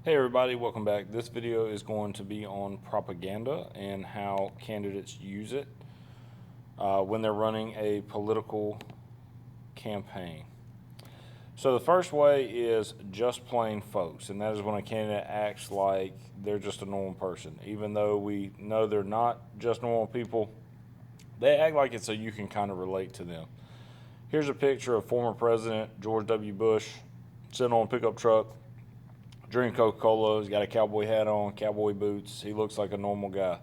Hey everybody, welcome back. This video is going to be on propaganda and how candidates use it when they're running a political campaign. So the first way is just plain folks, and that is when a candidate acts like they're just a normal person. Even though we know they're not just normal people, they act like it so you can kind of relate to them. Here's a picture of former President George W. Bush sitting on a pickup truck, drinking Coca-Cola. He's got a cowboy hat on, cowboy boots. He looks like a normal guy.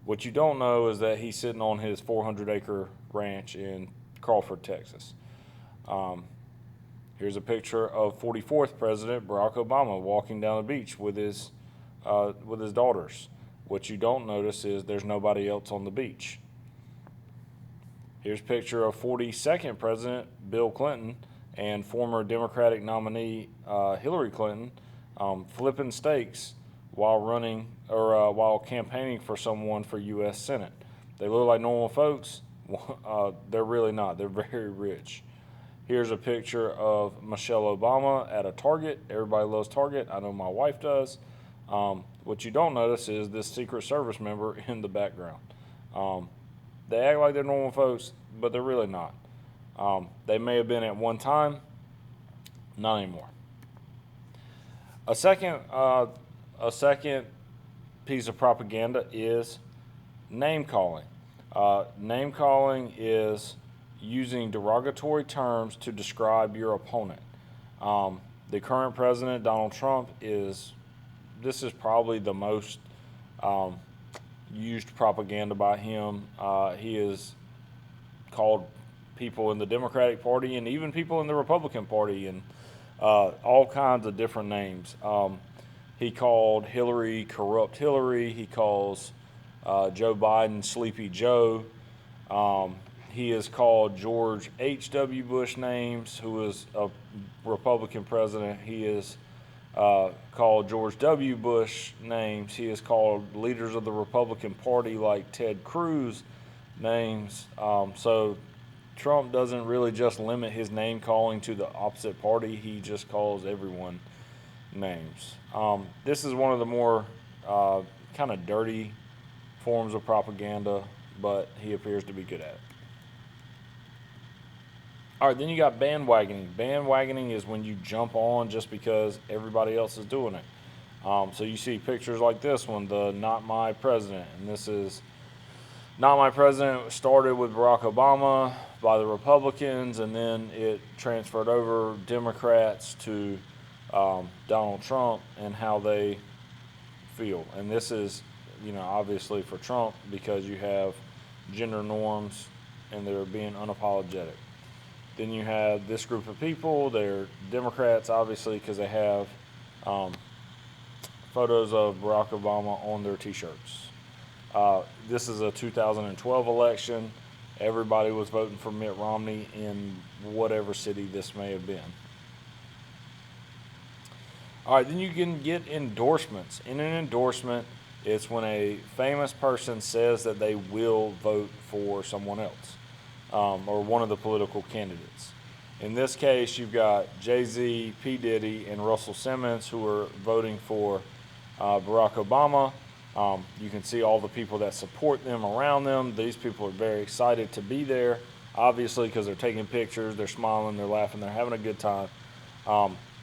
What you don't know is that he's sitting on his 400-acre ranch in Crawford, Texas. Here's a picture of 44th President Barack Obama walking down the beach with his daughters. What you don't notice is there's nobody else on the beach. Here's a picture of 42nd President Bill Clinton and former Democratic nominee Hillary Clinton flipping steaks while while campaigning for someone for U.S. Senate. They look like normal folks. They're really not. They're very rich. Here's a picture of Michelle Obama at a Target. Everybody loves Target. I know my wife does. What you don't notice is this Secret Service member in the background. They act like they're normal folks, but they're really not. They may have been at one time, not anymore. A second piece of propaganda is name calling. Name calling is using derogatory terms to describe your opponent. The current president, Donald Trump, this is probably the most used propaganda by him. He has called people in the Democratic Party and even people in the Republican Party and all kinds of different names. He called Hillary corrupt Hillary. He calls Joe Biden Sleepy Joe. He has called George H.W. Bush names, who was a Republican president. He has called George W. Bush names. He has called leaders of the Republican Party like Ted Cruz names. So Trump doesn't really just limit his name calling to the opposite party. He just calls everyone names. This is one of the more kind of dirty forms of propaganda, but he appears to be good at it. All right, then you got bandwagoning. Bandwagoning is when you jump on just because everybody else is doing it. So you see pictures like this one, the Not My President. And this is Not My President started with Barack Obama by the Republicans, and then it transferred over Democrats to Donald Trump and how they feel. And this is, obviously for Trump because you have gender norms and they're being unapologetic. Then you have this group of people. They're Democrats, obviously, because they have photos of Barack Obama on their T-shirts. This is a 2012 election. Everybody was voting for Mitt Romney in whatever city this may have been. All right, then you can get endorsements. In an endorsement, it's when a famous person says that they will vote for someone else. Or one of the political candidates. In this case, you've got Jay-Z, P. Diddy, and Russell Simmons who are voting for Barack Obama. You can see all the people that support them around them. These people are very excited to be there, obviously, because they're taking pictures, they're smiling, they're laughing, they're having a good time.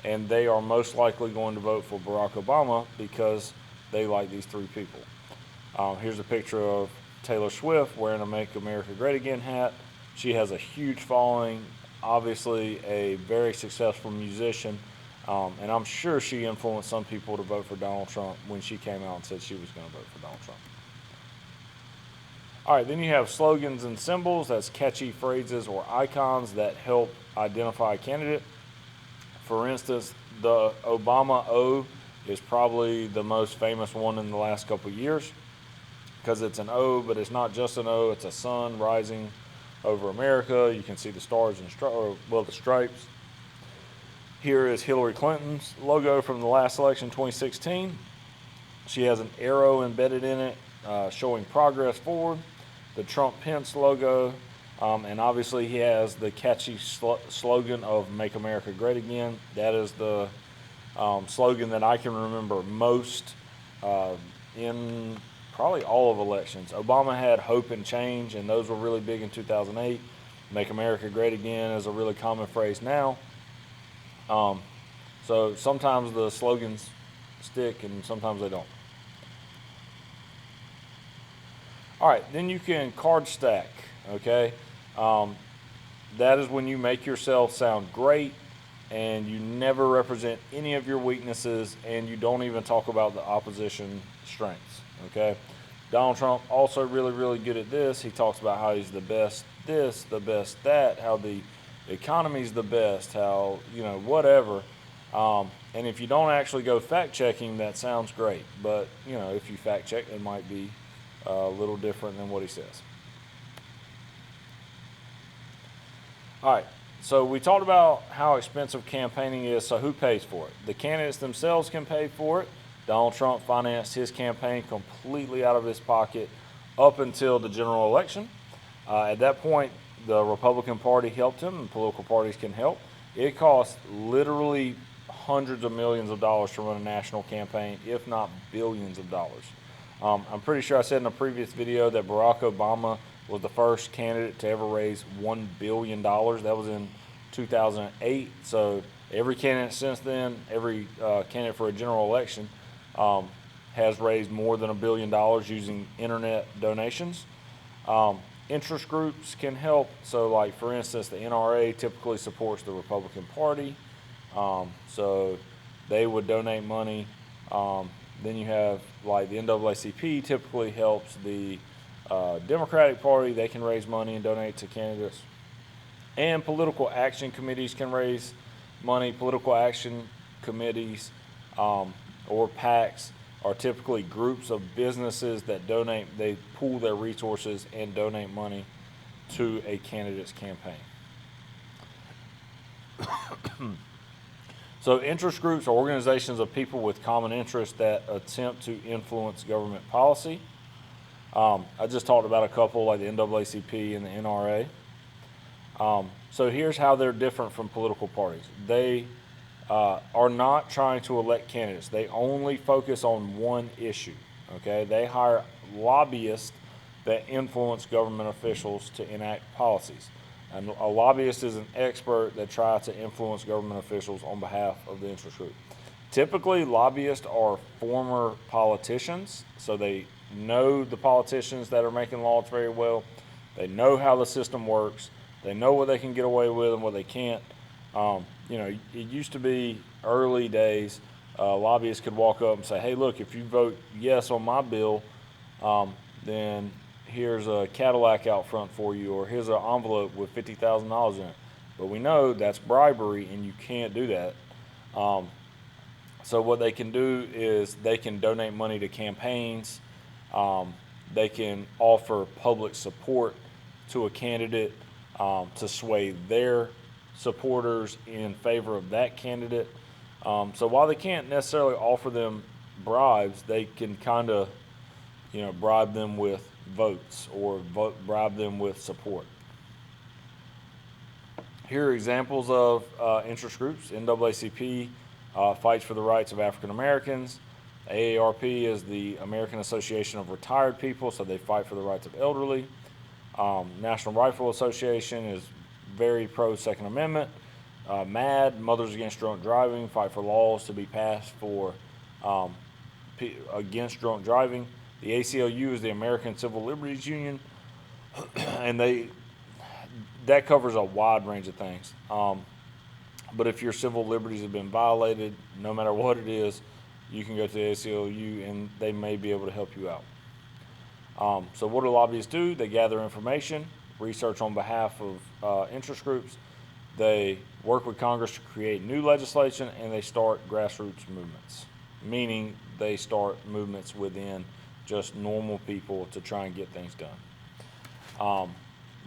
And they are most likely going to vote for Barack Obama because they like these three people. Here's a picture of Taylor Swift wearing a Make America Great Again hat. She has a huge following, obviously a very successful musician, and I'm sure she influenced some people to vote for Donald Trump when she came out and said she was going to vote for Donald Trump. All right, then you have slogans and symbols. That's catchy phrases or icons that help identify a candidate. For instance, the Obama O is probably the most famous one in the last couple of years because it's an O, but it's not just an O. It's a sun rising over America. You can see the stars and the stripes. Here is Hillary Clinton's logo from the last election, 2016. She has an arrow embedded in it showing progress forward. The Trump-Pence logo, and obviously he has the catchy slogan of Make America Great Again. That is the slogan that I can remember most in probably all of elections. Obama had hope and change, and those were really big in 2008. Make America Great Again is a really common phrase now. So sometimes the slogans stick and sometimes they don't. All right, then you can card stack, okay? That is when you make yourself sound great and you never represent any of your weaknesses and you don't even talk about the opposition strengths, okay? Donald Trump also really good at this. He talks about how he's the best this, the best that, how the economy's the best, how, whatever. And if you don't actually go fact checking, that sounds great. But, if you fact check, it might be a little different than what he says. All right, so we talked about how expensive campaigning is, so who pays for it? The candidates themselves can pay for it. Donald Trump financed his campaign completely out of his pocket up until the general election. At that point, the Republican Party helped him, and political parties can help. It costs literally hundreds of millions of dollars to run a national campaign, if not billions of dollars. I'm pretty sure I said in a previous video that Barack Obama was the first candidate to ever raise $1 billion. That was in 2008. So every candidate since then, every candidate for a general election has raised more than $1 billion using internet donations. Interest groups can help. So like, for instance, the NRA typically supports the Republican Party. So they would donate money. Then you have like the NAACP typically helps the Democratic Party. They can raise money and donate to candidates. And political action committees can raise money. Political action committees or PACs are typically groups of businesses that donate. They pool their resources and donate money to a candidate's campaign. So interest groups are organizations of people with common interests that attempt to influence government policy. I just talked about a couple like the NAACP and the NRA. So here's how they're different from political parties. They are not trying to elect candidates. They only focus on one issue, okay? They hire lobbyists that influence government officials to enact policies. And a lobbyist is an expert that tries to influence government officials on behalf of the interest group. Typically, lobbyists are former politicians, so they know the politicians that are making laws very well. They know how the system works. They know what they can get away with and what they can't. It used to be early days, lobbyists could walk up and say, hey, look, if you vote yes on my bill, then here's a Cadillac out front for you, or here's an envelope with $50,000 in it. But we know that's bribery and you can't do that. So what they can do is they can donate money to campaigns. They can offer public support to a candidate to sway their supporters in favor of that candidate. So while they can't necessarily offer them bribes, they can kind of, bribe them with votes or bribe them with support. Here are examples of interest groups. NAACP fights for the rights of African Americans. AARP is the American Association of Retired People, so they fight for the rights of elderly. National Rifle Association is very pro Second Amendment. MAD, Mothers Against Drunk Driving, fight for laws to be passed for against drunk driving. The ACLU is the American Civil Liberties Union, and that covers a wide range of things. But if your civil liberties have been violated, no matter what it is, you can go to the ACLU and they may be able to help you out. So what do lobbyists do? They gather information, research on behalf of interest groups. They work with Congress to create new legislation, and they start grassroots movements, meaning they start movements within just normal people to try and get things done.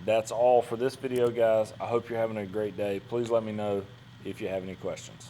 That's all for this video, guys. I hope you're having a great day. Please let me know if you have any questions.